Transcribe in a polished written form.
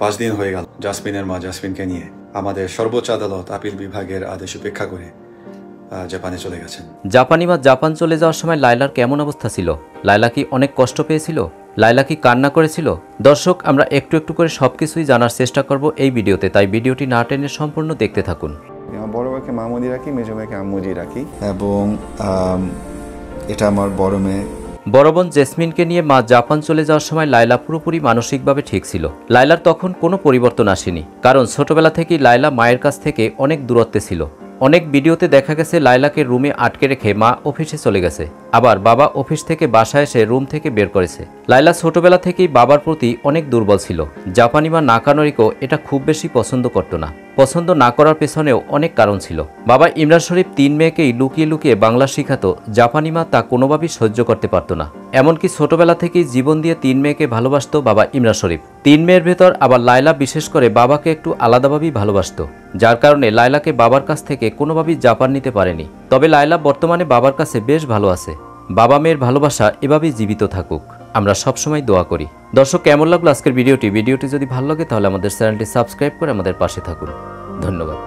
5 দিন হয়ে গেল জাসমিনের মা জাসমিনকে নিয়ে আমাদের সর্বোচ্চ আদালত আপিল বিভাগের আদেশ উপেক্ষা করে জাপানে চলে গেছেন। জাপানি মা জাপান চলে যাওয়ার সময় লায়লার কেমন অবস্থা ছিল? লায়লা কি অনেক কষ্ট পেয়েছিল? লায়লা কি কান্না করেছিল? দর্শক, আমরা একটু একটু করে সবকিছুই জানার চেষ্টা করব এই ভিডিওতে, তাই ভিডিওটি না টেনে সম্পূর্ণ দেখতে থাকুন। বড় ভাইকে মামুদি রাখি, মেজো ভাইকে আম্মুজি রাখি, এবং এটা আমার বড় মেয়ে। বড় বোন জেসমিনকে নিয়ে মা জাপান চলে যাওয়ার সময় লায়লা পুরোপুরি মানসিকভাবে ঠিক ছিল। লায়লার তখন কোনো পরিবর্তন আসেনি, কারণ ছোটবেলা থেকেই লায়লা মায়ের কাছ থেকে অনেক দূরত্বে ছিল। অনেক ভিডিওতে দেখা গেছে লায়লাকে রুমে আটকে রেখে মা অফিসে চলে গেছে, আবার বাবা অফিস থেকে বাসায় এসে রুম থেকে বের করেছে। লায়লা ছোটবেলা থেকেই বাবার প্রতি অনেক দুর্বল ছিল। জাপানি মা নাকানরিকো এটা খুব বেশি পছন্দ করত না। পছন্দ না করার পেছনেও অনেক কারণ ছিল। বাবা ইমরান শরীফ 3 মেয়েকেই লুকিয়ে লুকিয়ে বাংলা শিখাতো। জাপানি মা তা কোনোভাবেই সহ্য করতে পারত না। এমনকি ছোটবেলা থেকেই জীবন দিয়ে 3 মেয়েকে ভালোবাসত বাবা ইমরান শরীফ। 3 মেয়ের ভেতর আবার লায়লা বিশেষ করে বাবাকে একটু আলাদাভাবেই ভালোবাসত, যার কারণে লায়লাকে বাবার কাছ থেকে কোনোভাবেই জাপান নিতে পারেনি। তবে লায়লা বর্তমানে বাবার কাছে বেশ ভালো আছে। বাবা মেয়ের ভালোবাসা এভাবেই জীবিত থাকুক, আমরা সবসময় দোয়া করি। দর্শক, কেমন লাগলো আজকের ভিডিওটি? ভিডিওটি যদি ভালো লাগে তাহলে আমাদের চ্যানেলটি সাবস্ক্রাইব করে আমাদের পাশে থাকুন। ধন্যবাদ।